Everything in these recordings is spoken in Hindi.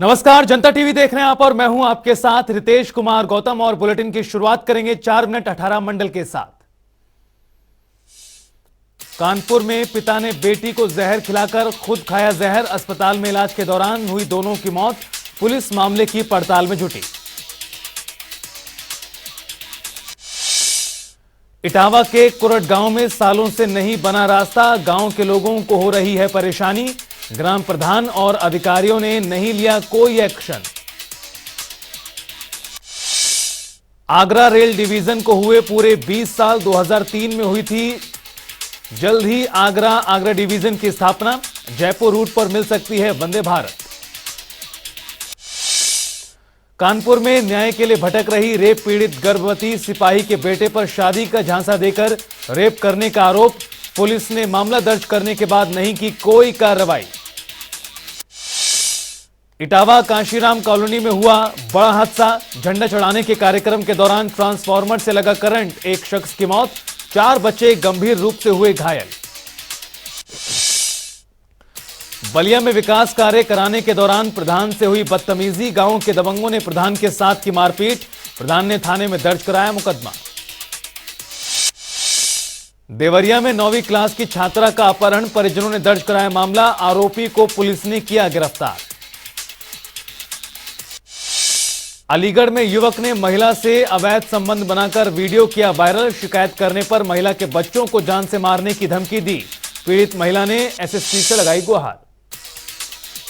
नमस्कार, जनता टीवी देख रहे हैं आप और मैं हूं आपके साथ रितेश कुमार गौतम। और बुलेटिन की शुरुआत करेंगे 4 मिनट 18 मंडल के साथ। कानपुर में पिता ने बेटी को जहर खिलाकर खुद खाया जहर, अस्पताल में इलाज के दौरान हुई दोनों की मौत। पुलिस मामले की पड़ताल में जुटी। इटावा के कुरट गांव में सालों से नहीं बना रास्ता, गांव के लोगों को हो रही है परेशानी। ग्राम प्रधान और अधिकारियों ने नहीं लिया कोई एक्शन। आगरा रेल डिवीजन को हुए पूरे 20 साल, 2003 में हुई थी जल्द ही आगरा डिवीजन की स्थापना। जयपुर रूट पर मिल सकती है वंदे भारत। कानपुर में न्याय के लिए भटक रही रेप पीड़ित गर्भवती सिपाही के बेटे पर शादी का झांसा देकर रेप करने का आरोप। पुलिस ने मामला दर्ज करने के बाद नहीं की कोई कार्रवाई। इटावा कांशीराम कॉलोनी में हुआ बड़ा हादसा, झंडा चढ़ाने के कार्यक्रम के दौरान ट्रांसफार्मर से लगा करंट, एक शख्स की मौत, 4 बच्चे गंभीर रूप से हुए घायल। बलिया में विकास कार्य कराने के दौरान प्रधान से हुई बदतमीजी, गांव के दबंगों ने प्रधान के साथ की मारपीट, प्रधान ने थाने में दर्ज कराया मुकदमा। देवरिया में 9वीं क्लास की छात्रा का अपहरण, परिजनों ने दर्ज कराया मामला, आरोपी को पुलिस ने किया गिरफ्तार। अलीगढ़ में युवक ने महिला से अवैध संबंध बनाकर वीडियो किया वायरल, शिकायत करने पर महिला के बच्चों को जान से मारने की धमकी दी। पीड़ित महिला ने एसएसपी से लगाई गुहार।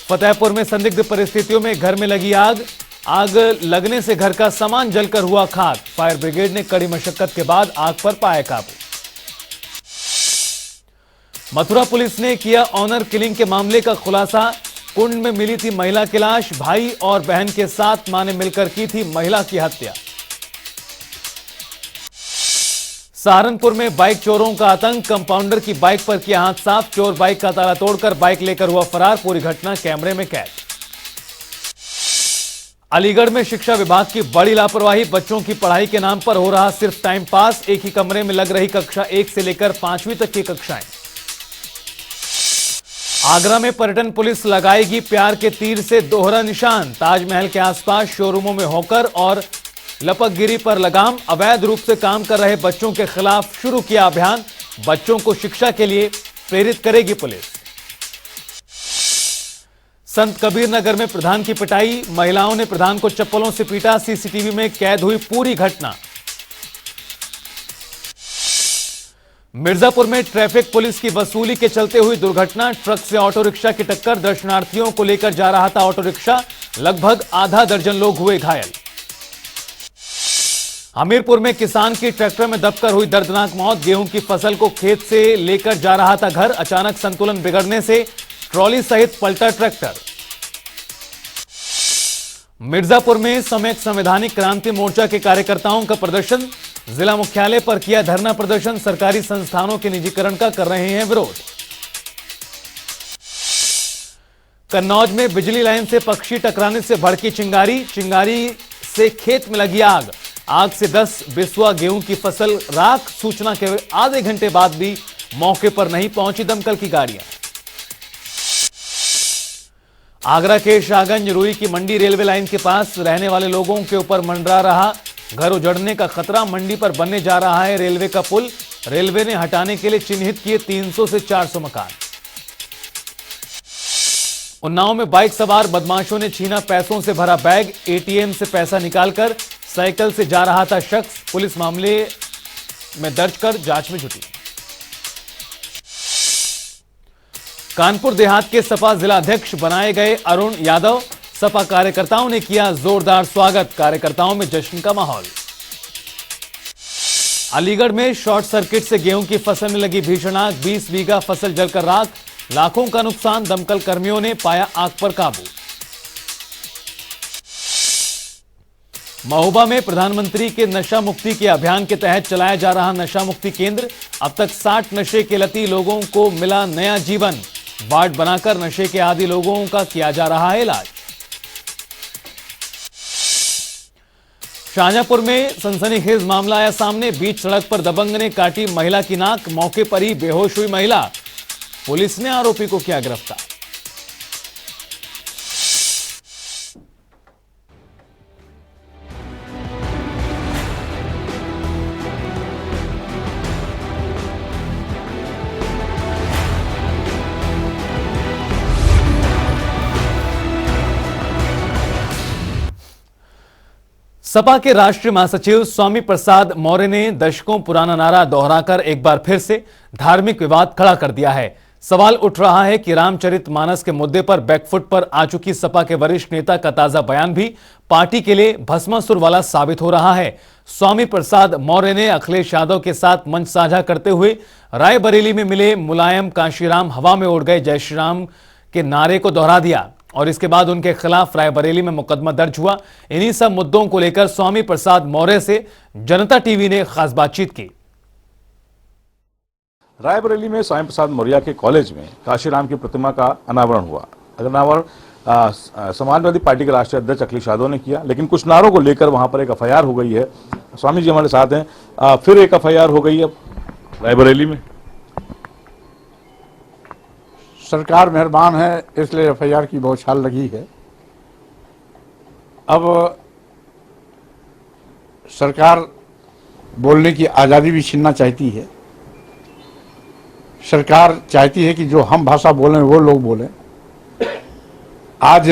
फतेहपुर में संदिग्ध परिस्थितियों में घर में लगी आग, आग लगने से घर का सामान जलकर हुआ खाक। फायर ब्रिगेड ने कड़ी मशक्कत के बाद आग पर पाया काबू। मथुरा पुलिस ने किया ऑनर किलिंग के मामले का खुलासा, कुंड में मिली थी महिला की लाश, भाई और बहन के साथ मां ने मिलकर की थी महिला की हत्या। सहारनपुर में बाइक चोरों का आतंक, कंपाउंडर की बाइक पर किया हाथ साफ, चोर बाइक का ताला तोड़कर बाइक लेकर हुआ फरार, पूरी घटना कैमरे में कैद। अलीगढ़ में शिक्षा विभाग की बड़ी लापरवाही, बच्चों की पढ़ाई के नाम पर हो रहा सिर्फ टाइम पास, एक ही कमरे में लग रही कक्षा 1 से लेकर 5वीं तक की कक्षाएं। आगरा में पर्यटन पुलिस लगाएगी प्यार के तीर से दोहरा निशान, ताजमहल के आसपास शोरूमों में हॉकर और लपकगिरी पर लगाम, अवैध रूप से काम कर रहे बच्चों के खिलाफ शुरू किया अभियान, बच्चों को शिक्षा के लिए प्रेरित करेगी पुलिस। संत कबीर नगर में प्रधान की पिटाई, महिलाओं ने प्रधान को चप्पलों से पीटा, सीसीटीवी में कैद हुई पूरी घटना। मिर्जापुर में ट्रैफिक पुलिस की वसूली के चलते हुई दुर्घटना, ट्रक से ऑटो रिक्शा की टक्कर, दर्शनार्थियों को लेकर जा रहा था ऑटो रिक्शा, लगभग आधा दर्जन लोग हुए घायल। हमीरपुर में किसान की ट्रैक्टर में दबकर हुई दर्दनाक मौत, गेहूं की फसल को खेत से लेकर जा रहा था घर, अचानक संतुलन बिगड़ने से ट्रॉली सहित पलटा ट्रैक्टर। मिर्जापुर में सम्यक संवैधानिक क्रांति मोर्चा के कार्यकर्ताओं का प्रदर्शन, जिला मुख्यालय पर किया धरना प्रदर्शन, सरकारी संस्थानों के निजीकरण का कर रहे हैं विरोध। कन्नौज में बिजली लाइन से पक्षी टकराने से भड़की चिंगारी, चिंगारी से खेत में लगी आग, आग से 10 बिस्वा गेहूं की फसल राख, सूचना के आधे घंटे बाद भी मौके पर नहीं पहुंची दमकल की गाड़ियां। आगरा के शाहगंज रुई की मंडी रेलवे लाइन के पास रहने वाले लोगों के ऊपर मंडरा रहा घर उजड़ने का खतरा, मंडी पर बनने जा रहा है रेलवे का पुल, रेलवे ने हटाने के लिए चिन्हित किए 300 से 400 मकान। उन्नाव में बाइक सवार बदमाशों ने छीना पैसों से भरा बैग, एटीएम से पैसा निकालकर साइकिल से जा रहा था शख्स, पुलिस मामले में दर्ज कर जांच में जुटी। कानपुर देहात के सपा जिला अध्यक्ष बनाए गए अरुण यादव, सपा कार्यकर्ताओं ने किया जोरदार स्वागत, कार्यकर्ताओं में जश्न का माहौल। अलीगढ़ में शॉर्ट सर्किट से गेहूं की फसल में लगी भीषण आग, 20 बीघा फसल जलकर राख, लाखों का नुकसान, दमकल कर्मियों ने पाया आग पर काबू। महोबा में प्रधानमंत्री के नशा मुक्ति के अभियान के तहत चलाया जा रहा नशा मुक्ति केंद्र, अब तक 60 नशे के लती लोगों को मिला नया जीवन, वार्ड बनाकर नशे के आदी लोगों का किया जा रहा है इलाज। शाहजहांपुर में सनसनीखेज मामला आया सामने, बीच सड़क पर दबंग ने काटी महिला की नाक, मौके पर ही बेहोश हुई महिला, पुलिस ने आरोपी को किया गिरफ्तार। सपा के राष्ट्रीय महासचिव स्वामी प्रसाद मौर्य ने दशकों पुराना नारा दोहराकर एक बार फिर से धार्मिक विवाद खड़ा कर दिया है। सवाल उठ रहा है कि रामचरितमानस के मुद्दे पर बैकफुट पर आ चुकी सपा के वरिष्ठ नेता का ताजा बयान भी पार्टी के लिए भस्मासुर वाला साबित हो रहा है। स्वामी प्रसाद मौर्य ने अखिलेश यादव के साथ मंच साझा करते हुए रायबरेली में मिले मुलायम कांशीराम हवा में उड़ गए जय श्री राम के नारे को दोहरा दिया और इसके बाद उनके खिलाफ रायबरेली में मुकदमा दर्ज हुआ। इन्हीं सब मुद्दों को लेकर स्वामी प्रसाद मौर्य से जनता टीवी ने खास बातचीत की। रायबरेली में स्वामी प्रसाद मौर्य के कॉलेज में कांशीराम की प्रतिमा का अनावरण हुआ। अनावरण समाजवादी पार्टी के राष्ट्रीय अध्यक्ष अखिलेश यादव ने किया, लेकिन कुछ नारों को लेकर वहां पर एक एफआईआर हो गई है। स्वामी जी हमारे साथ हैं। फिर एक एफआईआर हो गई है रायबरेली में। सरकार मेहरबान है, इसलिए एफआईआर की बौछार लगी है। अब सरकार बोलने की आज़ादी भी छीनना चाहती है। सरकार चाहती है कि जो हम भाषा बोलें वो लोग बोलें। आज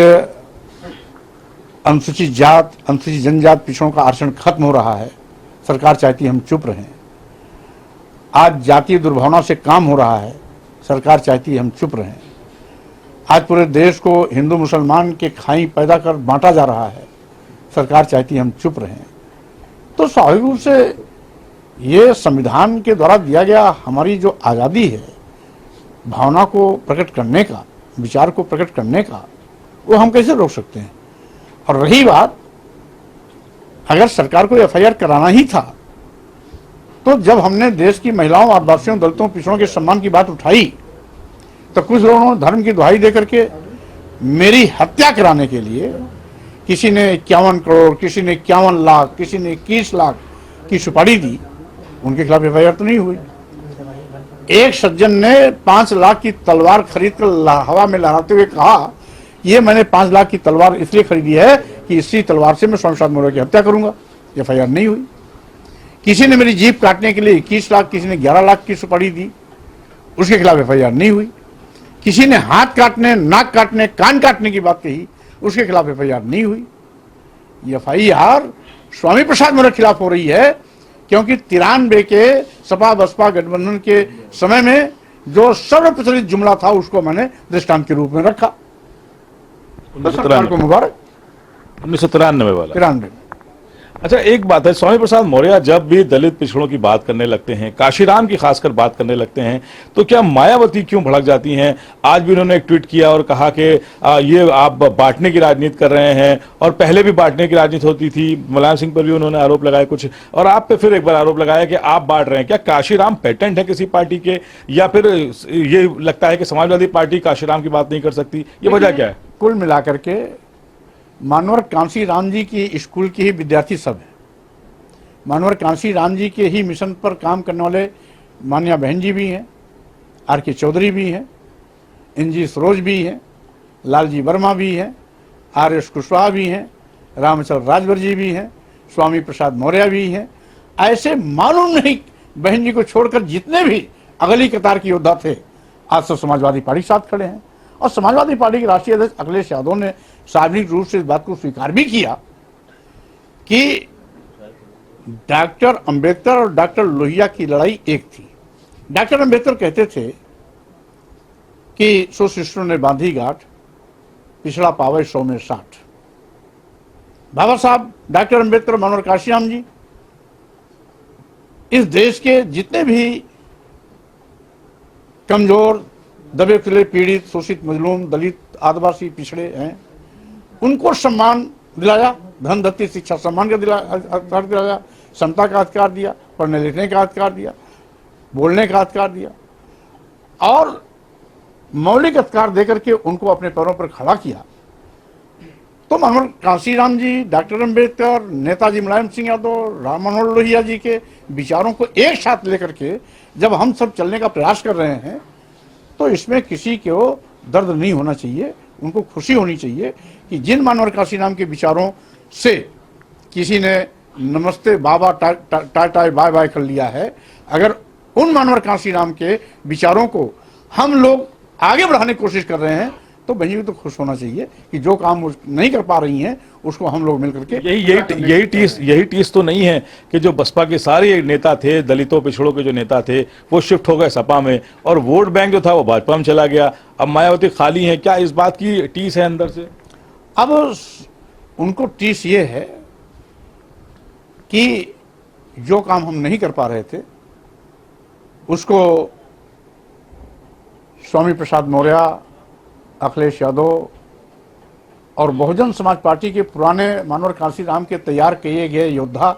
अनुसूचित जात, अनुसूचित जनजात, पिछड़ों का आरक्षण खत्म हो रहा है। सरकार चाहती है हम चुप रहें। आज जातीय दुर्भावना से काम हो रहा है। सरकार चाहती है हम चुप रहें। आज पूरे देश को हिंदू मुसलमान के खाई पैदा कर बांटा जा रहा है। सरकार चाहती है हम चुप रहें। तो स्वाभाविक रूप से ये संविधान के द्वारा दिया गया हमारी जो आज़ादी है भावना को प्रकट करने का, विचार को प्रकट करने का, वो हम कैसे रोक सकते हैं। और रही बात, अगर सरकार को एफआईआर कराना ही था तो जब हमने देश की महिलाओं, आदिवासियों, दलितों, पिछड़ों के सम्मान की बात उठाई तो कुछ लोगों ने धर्म की दुहाई देकर के मेरी हत्या कराने के लिए किसी ने 51 करोड़, किसी ने 51 लाख, किसी ने 21 लाख की सुपारी दी। उनके खिलाफ एफआईआर तो नहीं हुई। एक सज्जन ने 5 लाख की तलवार खरीद कर हवा में लहराते हुए कहा, ये मैंने 5 लाख की तलवार इसलिए खरीदी है कि इसी तलवार से मैं स्वामी प्रसाद मौर्य की हत्या करूंगा। एफआईआर नहीं हुई। किसी ने मेरी जीप काटने के लिए 21 लाख, किसी ने 11 लाख की सुपारी दी, उसके खिलाफ एफआईआर नहीं हुई। किसी ने हाथ काटने, नाक काटने, कान काटने की बात कही, उसके खिलाफ एफआईआर नहीं हुई। ये एफआईआर स्वामी प्रसाद मौर्य के खिलाफ हो रही है क्योंकि 93 के सपा बसपा गठबंधन के समय में जो सर्वप्रचलित जुमला था उसको मैंने दृष्टांत के रूप में रखा। तो सरकार को मुबारक। 1993 वाला। 93। अच्छा, एक बात है, स्वामी प्रसाद मौर्य जब भी दलित पिछड़ों की बात करने लगते हैं, कांशीराम की खासकर बात करने लगते हैं, तो क्या मायावती क्यों भड़क जाती हैं? आज भी उन्होंने एक ट्वीट किया और कहा कि ये आप बांटने की राजनीति कर रहे हैं, और पहले भी बांटने की राजनीति होती थी। मुलायम सिंह पर भी उन्होंने आरोप लगाए कुछ, और आप पे फिर एक बार आरोप लगाया कि आप बांट रहे हैं। क्या कांशीराम पेटेंट है किसी पार्टी के, या फिर ये लगता है कि समाजवादी पार्टी कांशीराम की बात नहीं कर सकती? ये वजह क्या है? कुल मिलाकर के मानवर कांशीराम जी की स्कूल के ही विद्यार्थी सब हैं। मानवर कांशीराम जी के ही मिशन पर काम करने वाले मान्या बहन जी भी हैं, आर.के. चौधरी भी हैं, एन.जी. सरोज भी हैं, लालजी वर्मा भी हैं, आर.एस. कुशवाहा भी हैं, रामचंद्र राजभर जी भी हैं, स्वामी प्रसाद मौर्य भी हैं। ऐसे मालूम नहीं बहन जी को छोड़कर जितने भी अगली कतार के योद्धा थे आज सब समाजवादी पार्टी के साथ खड़े हैं। और समाजवादी पार्टी के राष्ट्रीय अध्यक्ष अखिलेश यादव ने सार्वजनिक रूप से इस बात को स्वीकार भी किया कि डॉक्टर अंबेडकर और डॉक्टर लोहिया की लड़ाई एक थी। डॉक्टर अंबेडकर कहते थे कि सो शिष्टों ने बांधी गांठ, पिछड़ा पावे 100 में 60। बाबा साहब डॉक्टर अंबेडकर, मानवर कांशीराम जी इस देश के जितने भी कमजोर, दबे कुचले, पीड़ित, शोषित, मजलूम, दलित, आदिवासी, पिछड़े हैं, उनको सम्मान दिलाया, धन दत्ती शिक्षा सम्मान का अधिकार दिलाया, समता का अधिकार दिया, पढ़ने लिखने का अधिकार दिया, बोलने का अधिकार दिया, और मौलिक अधिकार देकर के उनको अपने पैरों पर खड़ा किया। तो मानवर कांशीराम जी, डॉक्टर अंबेडकर, नेताजी मुलायम सिंह यादव, राम मनोहर लोहिया जी के विचारों को एक साथ लेकर के जब हम सब चलने का प्रयास कर रहे हैं तो इसमें किसी को दर्द नहीं होना चाहिए, उनको खुशी होनी चाहिए कि जिन मानवर कांशीराम के विचारों से किसी ने नमस्ते बाबा टाटा बाय बाय कर लिया है, अगर उन मानवर कांशीराम के विचारों को हम लोग आगे बढ़ाने की कोशिश कर रहे हैं तो बहन तो खुश होना चाहिए कि जो काम वो नहीं कर पा रही हैं उसको हम लोग मिलकर के यही टीस तो नहीं है कि जो बसपा के सारे नेता थे, दलितों पिछड़ों के जो नेता थे, वो शिफ्ट हो गए सपा में और वोट बैंक जो था वो भाजपा में चला गया। अब मायावती खाली है, क्या इस बात की टीस है अंदर से? अब उनको टीस ये है कि जो काम हम नहीं कर पा रहे थे उसको स्वामी प्रसाद मौर्य, अखिलेश यादव और बहुजन समाज पार्टी के पुराने मानवर कांसीराम के तैयार किए गए योद्धा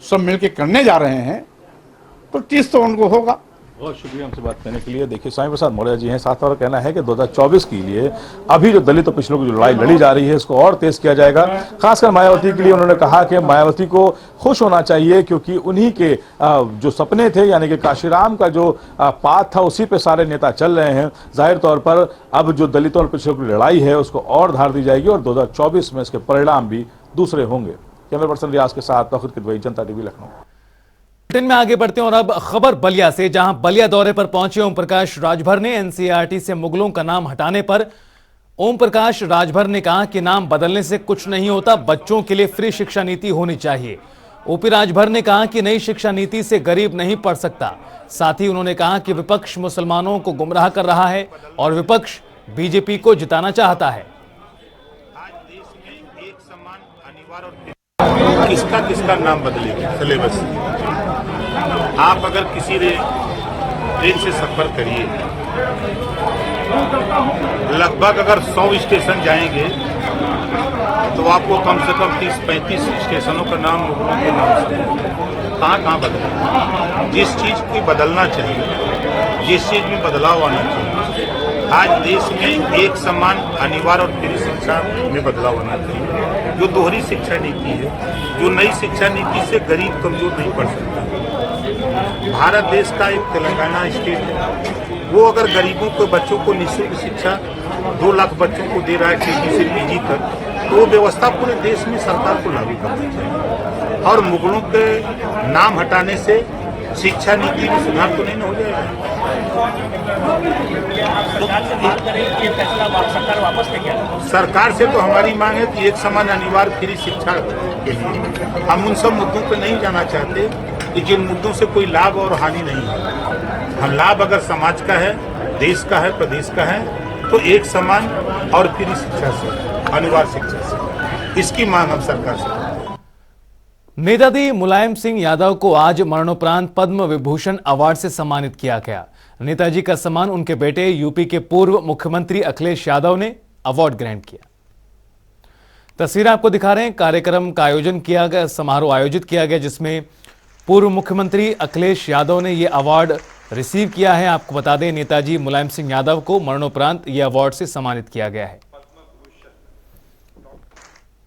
सब मिलकर करने जा रहे हैं, तो टीस तो उनको होगा। बहुत शुक्रिया हमसे बात करने के लिए। देखिए, स्वामी प्रसाद मौर्य जी हैं, साथ और कहना है कि 2024 के लिए अभी जो दलित और पिछड़ों की जो लड़ाई लड़ी जा रही है इसको और तेज किया जाएगा। खासकर मायावती के लिए उन्होंने कहा कि मायावती को खुश होना चाहिए क्योंकि उन्हीं के जो सपने थे, यानी कि काशीराम का जो पाथ था, उसी पे सारे नेता चल रहे हैं। जाहिर तौर पर अब जो दलितों और पिछड़ों की लड़ाई है उसको और धार दी जाएगी और 2024 में इसके परिणाम भी दूसरे होंगे। कैमरा पर्सन रियाज के साथ तौहीद किदवई, जनता टीवी, लखनऊ। बुलेटिन में आगे बढ़ते हैं और अब खबर बलिया से, जहां बलिया दौरे पर पहुंचे ओम प्रकाश राजभर ने एनसीईआरटी से मुगलों का नाम हटाने पर ओम प्रकाश राजभर ने कहा कि नाम बदलने से कुछ नहीं होता, बच्चों के लिए फ्री शिक्षा नीति होनी चाहिए। ओपी राजभर ने कहा कि नई शिक्षा नीति से गरीब नहीं पढ़ सकता। साथ ही उन्होंने कहा कि विपक्ष मुसलमानों को गुमराह कर रहा है और विपक्ष बीजेपी को जिताना चाहता है। किसका किसका नाम बदलेगा सिलेबस? आप अगर किसी ट्रेन से सफर करिए, लगभग अगर 100 स्टेशन जाएंगे तो आपको कम से कम 30-35 स्टेशनों का नाम मुगलों के नाम से कहाँ बदलेगा? जिस चीज को बदलना चाहिए, जिस चीज में बदलाव आना चाहिए, आज देश में एक समान अनिवार्य और फ्री शिक्षा में बदलाव होना चाहिए। जो दोहरी शिक्षा नीति है, जो नई शिक्षा नीति से गरीब कमजोर नहीं पढ़ सकता। भारत देश का एक तेलंगाना स्टेट है, वो अगर गरीबों को बच्चों को निःशुल्क शिक्षा 2 लाख बच्चों को दे रहा है केजी से पीजी तक, तो वो व्यवस्था पूरे देश में सरकार को लागू करनी चाहिए। और मुगलों के नाम हटाने से शिक्षा नीति में सुधार तो नहीं हो जाएगा। सरकार से तो हमारी मांग है कि एक समान अनिवार्य फ्री शिक्षा के लिए हम उन सब मुद्दों पर नहीं जाना चाहते कि जिन मुद्दों से कोई लाभ और हानि नहीं है। हम लाभ अगर समाज का है, देश का है, प्रदेश का है, तो एक समान और फ्री शिक्षा से, अनिवार्य शिक्षा से, इसकी मांग हम सरकार से। नेताजी मुलायम सिंह यादव को आज मरणोपरांत पद्म विभूषण अवार्ड से सम्मानित किया गया। नेताजी का सम्मान उनके बेटे यूपी के पूर्व मुख्यमंत्री अखिलेश यादव ने अवार्ड ग्रहण किया। तस्वीर आपको दिखा रहे हैं, कार्यक्रम का आयोजन किया गया, समारोह आयोजित किया गया जिसमें पूर्व मुख्यमंत्री अखिलेश यादव ने यह अवार्ड रिसीव किया है। आपको बता दें, नेताजी मुलायम सिंह यादव को मरणोपरांत यह अवार्ड से सम्मानित किया गया है।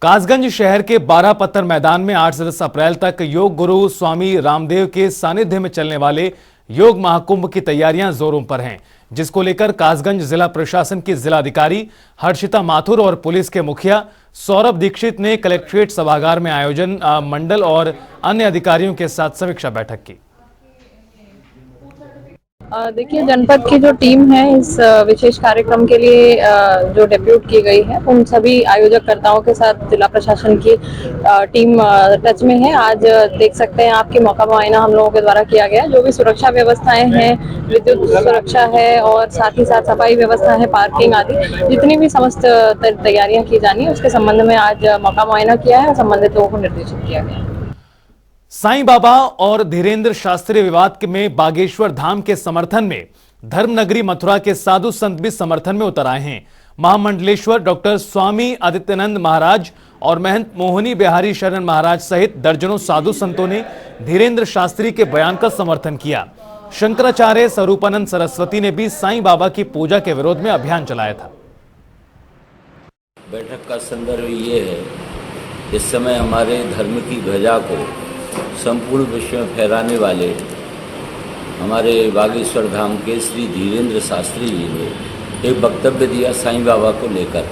कासगंज शहर के 12 पत्थर मैदान में 8 से 10 अप्रैल तक योग गुरु स्वामी रामदेव के सानिध्य में चलने वाले योग महाकुंभ की तैयारियां जोरों पर हैं, जिसको लेकर कासगंज जिला प्रशासन की जिलाधिकारी हर्षिता माथुर और पुलिस के मुखिया सौरभ दीक्षित ने कलेक्ट्रेट सभागार में आयोजन मंडल और अन्य अधिकारियों के साथ समीक्षा बैठक की। देखिए, जनपद की जो टीम है इस विशेष कार्यक्रम के लिए जो डेप्यूट की गई है, उन सभी आयोजककर्ताओं के साथ जिला प्रशासन की टीम टच में है। आज देख सकते हैं आपकी मौका मुआयना हम लोगों के द्वारा किया गया। जो भी सुरक्षा व्यवस्थाएं हैं, विद्युत सुरक्षा है और साथ ही साथ सफाई व्यवस्था है, पार्किंग आदि जितनी भी समस्त तैयारियां की जानी है उसके संबंध में आज मौका मुआयना किया है और संबंधित लोगों को निर्देशित किया गया है। साईं बाबा और धीरेन्द्र शास्त्री विवाद में बागेश्वर धाम के समर्थन में धर्मनगरी मथुरा के साधु संत भी समर्थन में उतर आए हैं। महामंडलेश्वर डॉक्टर स्वामी आदित्यानंद महाराज और महंत मोहनी बिहारी शरण महाराज सहित दर्जनों साधु संतों ने धीरेन्द्र शास्त्री के बयान का समर्थन किया। शंकराचार्य स्वरूपानंद सरस्वती ने भी साईं बाबा की पूजा के विरोध में अभियान चलाया था। बैठक का संदर्भ ये है, इस समय हमारे धर्म की ध्वजा को संपूर्ण विश्व में फहराने वाले हमारे बागेश्वर धाम के श्री धीरेन्द्र शास्त्री जी ने एक वक्तव्य दिया साईं बाबा को लेकर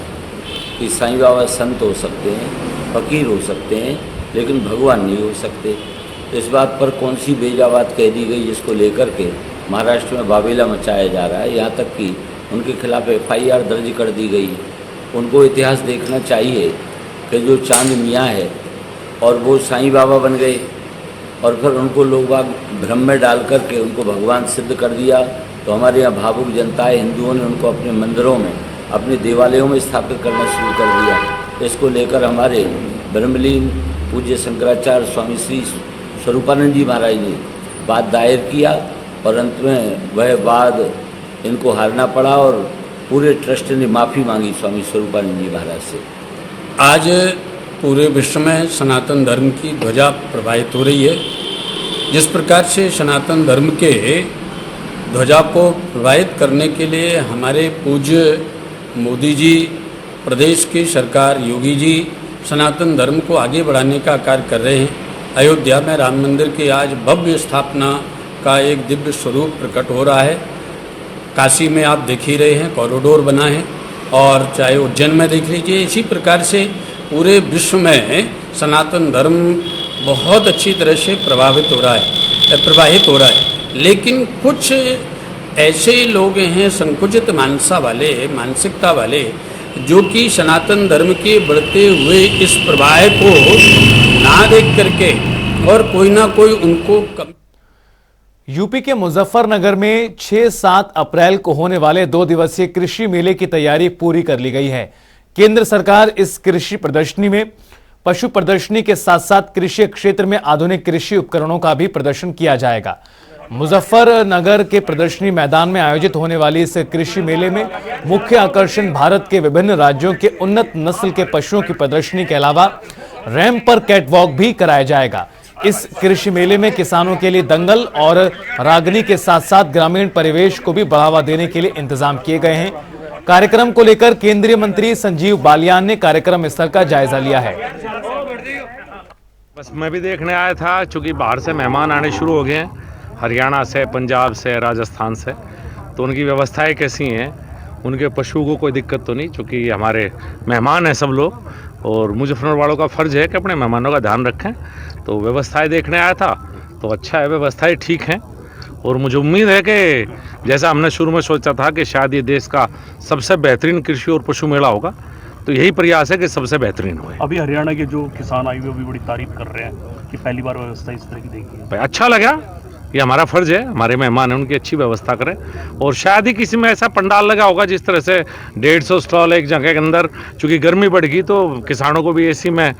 कि साईं बाबा संत हो सकते हैं, फकीर हो सकते हैं, लेकिन भगवान नहीं हो सकते। इस बात पर कौन सी बेजा बात कह दी गई जिसको लेकर के महाराष्ट्र में बाबेला मचाया जा रहा है। यहाँ तक कि उनके खिलाफ FIR दर्ज कर दी गई। उनको इतिहास देखना चाहिए कि जो चांद मियाँ है और वो साईं बाबा बन गए और फिर उनको लोग बाग भ्रम में डाल करके उनको भगवान सिद्ध कर दिया। तो हमारे यहाँ भावुक जनता है, हिंदुओं ने उनको अपने मंदिरों में, अपने देवालयों में स्थापित करना शुरू कर दिया। इसको लेकर हमारे ब्रह्मलीन पूज्य शंकराचार्य स्वामी श्री स्वरूपानंद जी महाराज ने वाद दायर किया और अंत में वह वाद इनको हारना पड़ा और पूरे ट्रस्ट ने माफ़ी मांगी स्वामी स्वरूपानंद जी महाराज से। आज पूरे विश्व में सनातन धर्म की ध्वजा प्रवाहित हो रही है। जिस प्रकार से सनातन धर्म के ध्वजा को प्रवाहित करने के लिए हमारे पूज्य मोदी जी, प्रदेश की सरकार योगी जी सनातन धर्म को आगे बढ़ाने का कार्य कर रहे हैं। अयोध्या में राम मंदिर की आज भव्य स्थापना का एक दिव्य स्वरूप प्रकट हो रहा है। काशी में आप देख ही रहे हैं, कॉरिडोर बना है, और चाहे उज्जैन में देख लीजिए। इसी प्रकार से पूरे विश्व में सनातन धर्म बहुत अच्छी तरह से प्रवाहित हो रहा है। लेकिन कुछ ऐसे लोग हैं संकुचित मानसिकता वाले जो कि सनातन धर्म के बढ़ते हुए इस प्रवाह को ना देख करके और कोई ना कोई उनको यूपी के मुजफ्फरनगर में 6-7 अप्रैल को होने वाले 2 दिवसीय कृषि मेले की तैयारी पूरी कर ली गई है। केंद्र सरकार इस कृषि प्रदर्शनी में पशु प्रदर्शनी के साथ साथ कृषि क्षेत्र में आधुनिक कृषि उपकरणों का भी प्रदर्शन किया जाएगा। मुजफ्फरनगर के प्रदर्शनी मैदान में आयोजित होने वाली इस कृषि मेले में मुख्य आकर्षण भारत के विभिन्न राज्यों के उन्नत नस्ल के पशुओं की प्रदर्शनी के अलावा रैंप पर कैटवॉक भी कराया जाएगा। इस कृषि मेले में किसानों के लिए दंगल और रागनी के साथ साथ ग्रामीण परिवेश को भी बढ़ावा देने के लिए इंतजाम किए गए हैं। कार्यक्रम को लेकर केंद्रीय मंत्री संजीव बालियान ने कार्यक्रम स्थल का जायजा लिया है। बस मैं भी देखने आया था, चूंकि बाहर से मेहमान आने शुरू हो गए हैं, हरियाणा से, पंजाब से, राजस्थान से, तो उनकी व्यवस्थाएं कैसी हैं, उनके पशुओं को कोई दिक्कत तो नहीं, चूँकि हमारे मेहमान हैं सब लोग और मुजफ्फरनगर वालों का फ़र्ज़ है कि अपने मेहमानों का ध्यान रखें। तो व्यवस्थाएं देखने आया था तो अच्छा है, व्यवस्थाएं ठीक हैं और मुझे उम्मीद है कि जैसा हमने शुरू में सोचा था कि शायद ये देश का सबसे बेहतरीन कृषि और पशु मेला होगा, तो यही प्रयास है कि सबसे बेहतरीन हो। अभी हरियाणा के जो किसान आए हुए भी बड़ी तारीफ कर रहे हैं कि पहली बार व्यवस्था इस तरह की देखी है। अच्छा लगा, ये हमारा फ़र्ज़ है, हमारे मेहमान हैं उनकी अच्छी व्यवस्था करें। और शायद ही किसी में ऐसा पंडाल लगा होगा जिस तरह से 150 स्टॉल एक जगह के अंदर, चूँकि गर्मी बढ़ गई तो किसानों को भी एसी में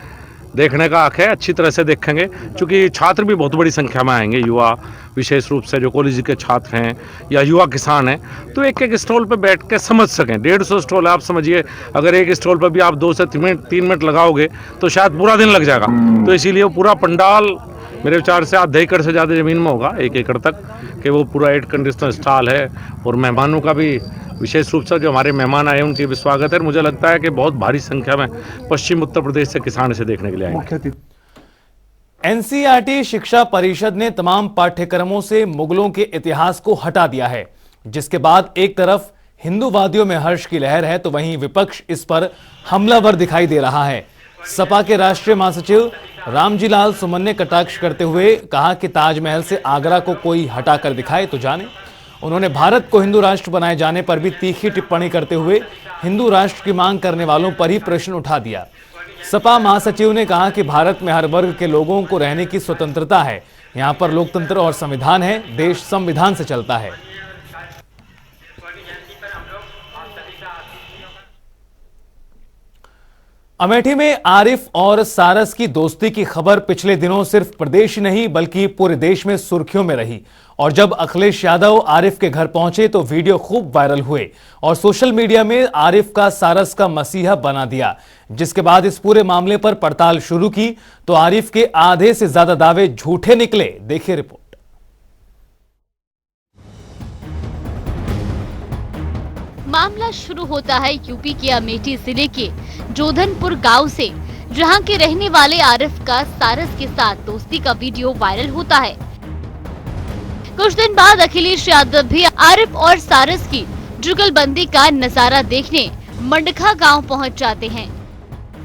देखने का हक है, अच्छी तरह से देखेंगे। चूँकि छात्र भी बहुत बड़ी संख्या में आएंगे, युवा विशेष रूप से जो कॉलेज के छात्र हैं या युवा किसान हैं, तो एक एक स्टॉल पर बैठ के समझ सकें। 150 स्टॉल आप समझिए, अगर एक स्टॉल पर भी आप 2 से 3 मिनट लगाओगे तो शायद पूरा दिन लग जाएगा। तो इसीलिए वो पूरा पंडाल मेरे विचार से आधे एकड़ से ज़्यादा ज़मीन में होगा, 1 एकड़ तक, कि वो पूरा एयर कंडीशनर स्टॉल है। और मेहमानों का भी विशेष रूप से जो हमारे मेहमान आए उनकी भी स्वागत है। मुझे लगता है कि बहुत भारी संख्या में पश्चिम उत्तर प्रदेश से किसान इसे देखने के लिए आएंगे। एनसीईआरटी शिक्षा परिषद ने तमाम पाठ्यक्रमों से मुगलों के इतिहास को हटा दिया है, जिसके बाद एक तरफ हिंदूवादियों में हर्ष की लहर है तो वहीं विपक्ष इस पर हमलावर दिखाई दे रहा है। सपा के राष्ट्रीय महासचिव रामजी लाल सुमन ने कटाक्ष करते हुए कहा कि ताजमहल से आगरा को कोई हटाकर दिखाए तो जाने। उन्होंने भारत को हिंदू राष्ट्र बनाए जाने पर भी तीखी टिप्पणी करते हुए हिंदू राष्ट्र की मांग करने वालों पर ही प्रश्न उठा दिया। सपा महासचिव ने कहा कि भारत में हर वर्ग के लोगों को रहने की स्वतंत्रता है, यहाँ पर लोकतंत्र और संविधान है, देश संविधान से चलता है। अमेठी में आरिफ और सारस की दोस्ती की खबर पिछले दिनों सिर्फ प्रदेश नहीं बल्कि पूरे देश में सुर्खियों में रही और जब अखिलेश यादव आरिफ के घर पहुंचे तो वीडियो खूब वायरल हुए और सोशल मीडिया में आरिफ का सारस का मसीहा बना दिया। जिसके बाद इस पूरे मामले पर पड़ताल शुरू की तो आरिफ के आधे से ज्यादा दावे झूठे निकले। देखिए रिपोर्ट। मामला शुरू होता है यूपी के अमेठी जिले के जोधनपुर गांव से, जहां के रहने वाले आरिफ का सारस के साथ दोस्ती का वीडियो वायरल होता है। कुछ दिन बाद अखिलेश यादव भी आरिफ और सारस की जुगलबंदी का नजारा देखने मंडखा गांव पहुंच जाते हैं।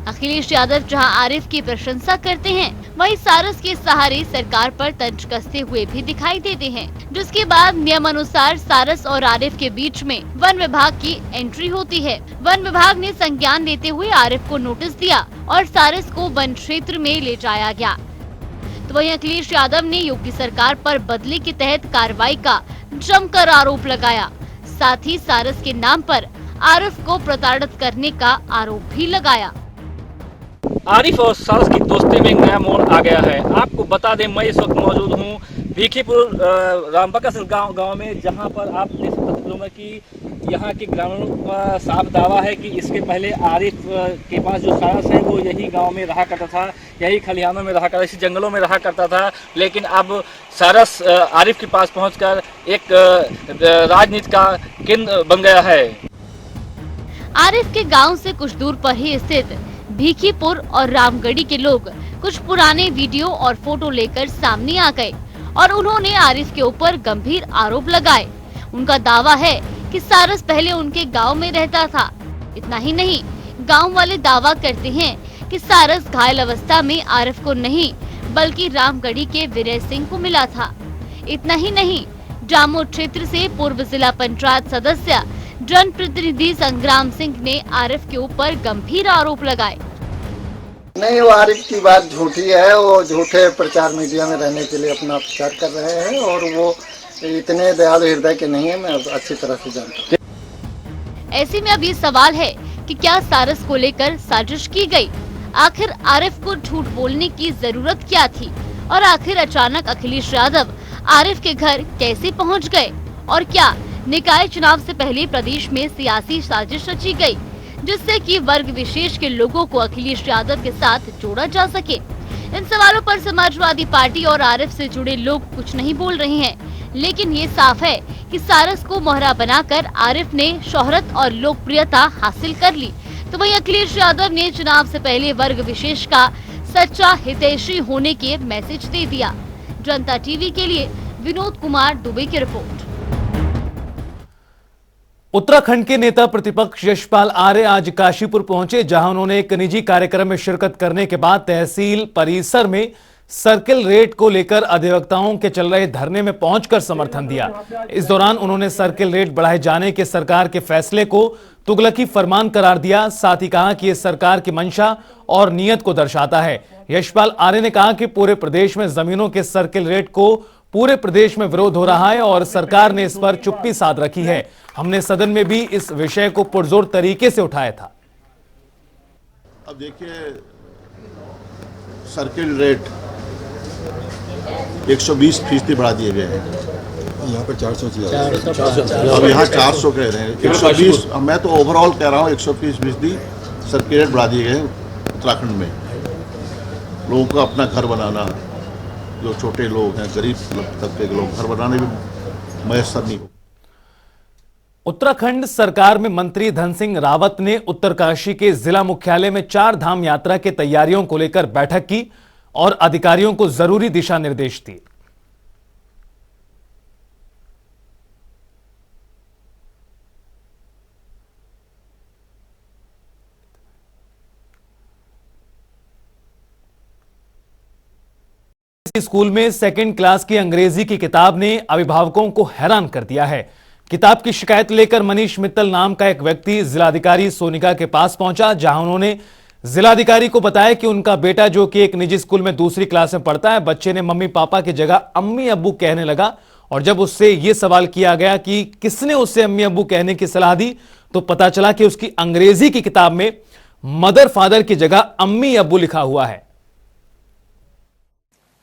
अखिलेश यादव जहां आरिफ की प्रशंसा करते हैं, वहीं सारस के सहारे सरकार पर तंज कसते हुए भी दिखाई देते हैं, जिसके बाद नियम अनुसार सारस और आरिफ के बीच में वन विभाग की एंट्री होती है। वन विभाग ने संज्ञान लेते हुए आरिफ को नोटिस दिया और सारस को वन क्षेत्र में ले जाया गया। तो वहीं अखिलेश यादव ने योगी सरकार पर बदले के तहत कार्रवाई का जमकर आरोप लगाया। साथ ही सारस के नाम पर आरिफ को प्रताड़ित करने का आरोप भी लगाया। आरिफ और सारस की दोस्ती में नया मोड़ आ गया है। आपको बता दें, मैं इस वक्त मौजूद हूँ भीखीपुर रामबकस गांव में, जहां पर आप देख सकते हैं कि यहाँ के ग्रामीणों का साफ दावा है कि इसके पहले आरिफ के पास जो सारस है वो यही गांव में रहा करता था, यही खलिहानों में रहा करता, इसी जंगलों में रहा करता था। लेकिन अब सारस आरिफ के पास पहुंचकर एक राजनीति का केंद्र बन गया है। आरिफ के गांव से कुछ दूर पर ही स्थित भीखीपुर और रामगढ़ी के लोग कुछ पुराने वीडियो और फोटो लेकर सामने आ गए और उन्होंने आरिफ के ऊपर गंभीर आरोप लगाए। उनका दावा है कि सारस पहले उनके गांव में रहता था। इतना ही नहीं, गांव वाले दावा करते हैं कि सारस घायल अवस्था में आरिफ को नहीं बल्कि रामगढ़ी के विनय सिंह को मिला था। इतना ही नहीं, जामो क्षेत्र से पूर्व जिला पंचायत सदस्य जनप्रतिनिधि संग्राम सिंह ने आरिफ के ऊपर गंभीर आरोप लगाए। नहीं, वो आरिफ की बात झूठी है। वो झूठे प्रचार मीडिया में रहने के लिए अपना प्रचार कर रहे हैं और वो इतने दयालु हृदय के नहीं है, मैं अच्छी तरह से जानता हूँ। ऐसे में अब ये सवाल है कि क्या सारस को लेकर साजिश की गई? आखिर आरिफ को झूठ बोलने की जरूरत क्या थी? और आखिर अचानक अखिलेश यादव आरिफ के घर कैसे पहुंच गए? और क्या निकाय चुनाव से पहले प्रदेश में सियासी साजिश रची गई, जिससे कि वर्ग विशेष के लोगों को अखिलेश यादव के साथ जोड़ा जा सके? इन सवालों पर समाजवादी पार्टी और आरिफ से जुड़े लोग कुछ नहीं बोल रहे हैं, लेकिन ये साफ है कि सारस को मोहरा बनाकर आरिफ ने शोहरत और लोकप्रियता हासिल कर ली। तो वहीं अखिलेश यादव ने चुनाव से पहले वर्ग विशेष का सच्चा हितैषी होने के मैसेज दे दिया। जनता टीवी के लिए विनोद कुमार दुबे की रिपोर्ट। उत्तराखंड के नेता प्रतिपक्ष यशपाल आर्य आज काशीपुर पहुंचे, जहां उन्होंने एक निजी कार्यक्रम में शिरकत करने के बाद तहसील परिसर में सर्किल रेट को लेकर अधिवक्ताओं के चल रहे धरने में पहुंचकर समर्थन दिया। इस दौरान उन्होंने सर्किल रेट बढ़ाए जाने के सरकार के फैसले को तुगलकी फरमान करार दिया। साथ ही कहा कि यह सरकार की मंशा और नीयत को दर्शाता है। यशपाल आर्य ने कहा कि पूरे प्रदेश में जमीनों के सर्किल रेट को पूरे प्रदेश में विरोध हो रहा है और सरकार ने इस पर चुप्पी साध रखी है। हमने सदन में भी इस विषय को पुरजोर तरीके से उठाया था। अब देखिए, सर्किल रेट 120% बढ़ा दिए गए हैं। यहाँ पर 400 अब यहाँ 400 कह रहे हैं। 120, मैं तो ओवरऑल कह रहा हूँ 120% सर्किल रेट बढ़ा दिए गए उत्तराखंड में। लोगों को अपना घर बनाना, जो छोटे लोग हैं, गरीब तबके के लोग, घर बनाने में मयसर नहीं हो। उत्तराखंड सरकार में मंत्री धन सिंह रावत ने उत्तरकाशी के जिला मुख्यालय में 4 धाम यात्रा की तैयारियों को लेकर बैठक की और अधिकारियों को जरूरी दिशा निर्देश दिए। स्कूल में सेकंड क्लास की अंग्रेजी की किताब ने अभिभावकों को हैरान कर दिया है। किताब की शिकायत लेकर मनीष मित्तल नाम का एक व्यक्ति जिलाधिकारी सोनिका के पास पहुंचा, जहां उन्होंने जिलाधिकारी को बताया कि उनका बेटा, जो कि एक निजी स्कूल में दूसरी क्लास में पढ़ता है, बच्चे ने मम्मी पापा की जगह अम्मी अब्बू कहने लगा। और जब उससे यह सवाल किया गया कि किसने उससे अम्मी अब्बू कहने की सलाह दी, तो पता चला कि उसकी अंग्रेजी की किताब में मदर फादर की जगह अम्मी अब्बू लिखा हुआ है।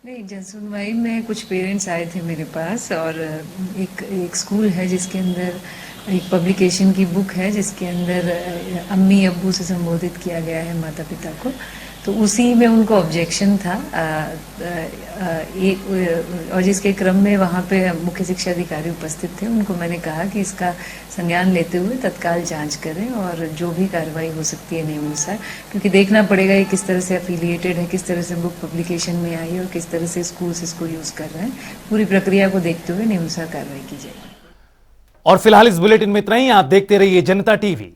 नहीं, जनसुनवाई में कुछ पेरेंट्स आए थे मेरे पास और एक स्कूल है जिसके अंदर एक पब्लिकेशन की बुक है जिसके अंदर अम्मी अब्बू से संबोधित किया गया है माता पिता को, तो उसी में उनको ऑब्जेक्शन था। और जिसके क्रम में वहाँ पे मुख्य शिक्षा अधिकारी उपस्थित थे, उनको मैंने कहा कि इसका संज्ञान लेते हुए तत्काल जांच करें और जो भी कार्रवाई हो सकती है नियमानुसार, क्योंकि देखना पड़ेगा ये किस तरह से एफिलिएटेड है, किस तरह से बुक पब्लिकेशन में आई है और किस तरह से स्कूल्स इसको यूज़ कर रहे हैं। पूरी प्रक्रिया को देखते हुए नियमानुसार कार्रवाई की जाएगी। और फिलहाल इस बुलेटिन में इतना ही। आप देखते रहिए जनता टीवी।